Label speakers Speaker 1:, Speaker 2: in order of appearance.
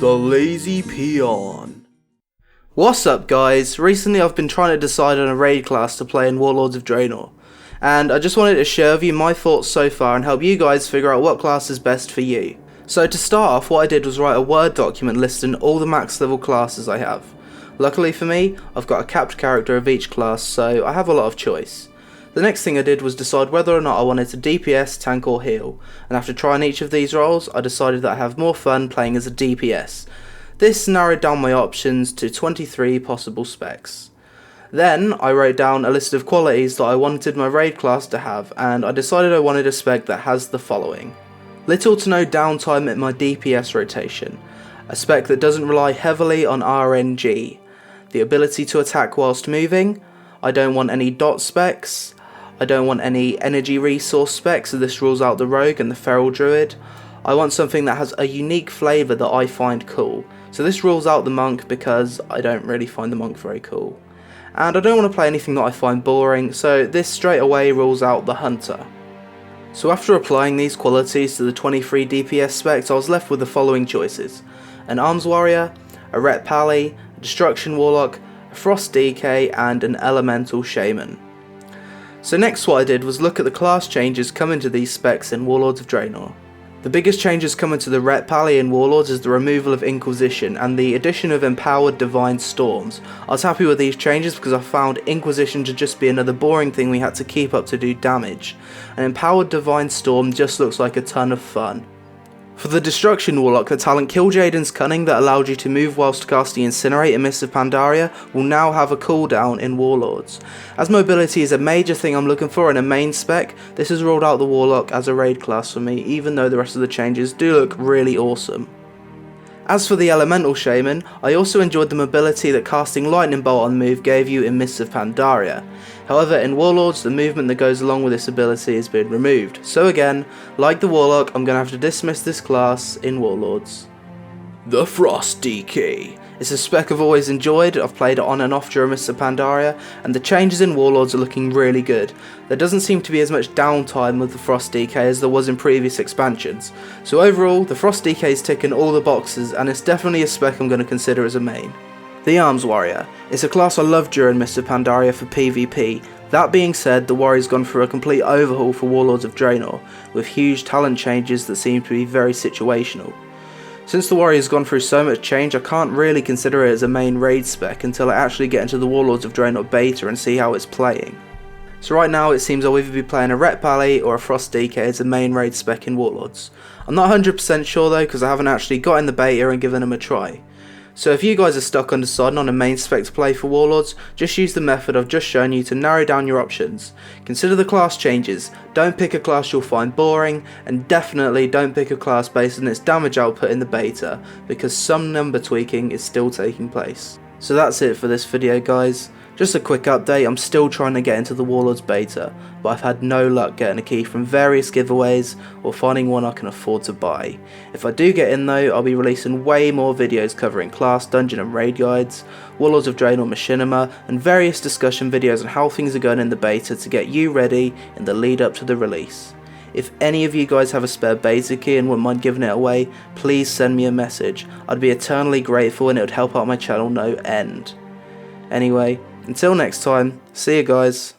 Speaker 1: The Lazy Peon. What's up guys, recently I've been trying to decide on a raid class to play in Warlords of Draenor, and I just wanted to share with you my thoughts so far and help you guys figure out what class is best for you. So to start off, what I did was write a Word document listing all the max level classes I have. Luckily for me, I've got a capped character of each class, so I have a lot of choice. The next thing I did was decide whether or not I wanted to DPS, tank or heal, and after trying each of these roles, I decided that I have more fun playing as a DPS. This narrowed down my options to 23 possible specs. Then I wrote down a list of qualities that I wanted my raid class to have, and I decided I wanted a spec that has the following. Little to no downtime in my DPS rotation, a spec that doesn't rely heavily on RNG, the ability to attack whilst moving, I don't want any dot specs, I don't want any energy resource specs, so this rules out the rogue and the feral druid. I want something that has a unique flavour that I find cool, so this rules out the monk because I don't really find the monk very cool. And I don't want to play anything that I find boring, so this straight away rules out the hunter. So after applying these qualities to the 23 DPS specs, I was left with the following choices: an arms warrior, a ret pally, a destruction warlock, a frost DK and an elemental Shaymin. So next what I did was look at the class changes coming to these specs in Warlords of Draenor. The biggest changes coming to the ret pally in Warlords is the removal of Inquisition and the addition of empowered divine storms. I was happy with these changes because I found Inquisition to just be another boring thing we had to keep up to do damage. An empowered divine storm just looks like a ton of fun. For the Destruction Warlock, the talent Killjaden's Cunning that allowed you to move whilst casting Incinerate and Mist of Pandaria will now have a cooldown in Warlords. As mobility is a major thing I'm looking for in a main spec, this has ruled out the Warlock as a raid class for me, even though the rest of the changes do look really awesome. As for the Elemental Shaymin, I also enjoyed the mobility that casting Lightning Bolt on move gave you in Mist of Pandaria. However, in Warlords, the movement that goes along with this ability has been removed, so again, like the Warlock, I'm going to have to dismiss this class in Warlords. The Frost DK. It's a spec I've always enjoyed. I've played it on and off during Mist of Pandaria, and the changes in Warlords are looking really good. There doesn't seem to be as much downtime with the Frost DK as there was in previous expansions. So overall, the Frost DK is ticking all the boxes, and it's definitely a spec I'm going to consider as a main. The Arms Warrior. It's a class I loved during Mist of Pandaria for PvP. That being said, the Warrior's gone through a complete overhaul for Warlords of Draenor, with huge talent changes that seem to be very situational. Since the Warrior's gone through so much change, I can't really consider it as a main raid spec until I actually get into the Warlords of Draenor beta and see how it's playing. So right now it seems I'll either be playing a ret pally or a frost DK as a main raid spec in Warlords. I'm not 100% sure though because I haven't actually got in the beta and given them a try. So if you guys are stuck on deciding on a main spec to play for Warlords, just use the method I've just shown you to narrow down your options. Consider the class changes, don't pick a class you'll find boring, and definitely don't pick a class based on its damage output in the beta, because some number tweaking is still taking place. So that's it for this video guys. Just a quick update, I'm still trying to get into the Warlords beta, but I've had no luck getting a key from various giveaways or finding one I can afford to buy. If I do get in though, I'll be releasing way more videos covering class, dungeon and raid guides, Warlords of Draenor Machinima, and various discussion videos on how things are going in the beta to get you ready in the lead up to the release. If any of you guys have a spare beta key and wouldn't mind giving it away, please send me a message. I'd be eternally grateful and it would help out my channel no end. Anyway, until next time, see you guys.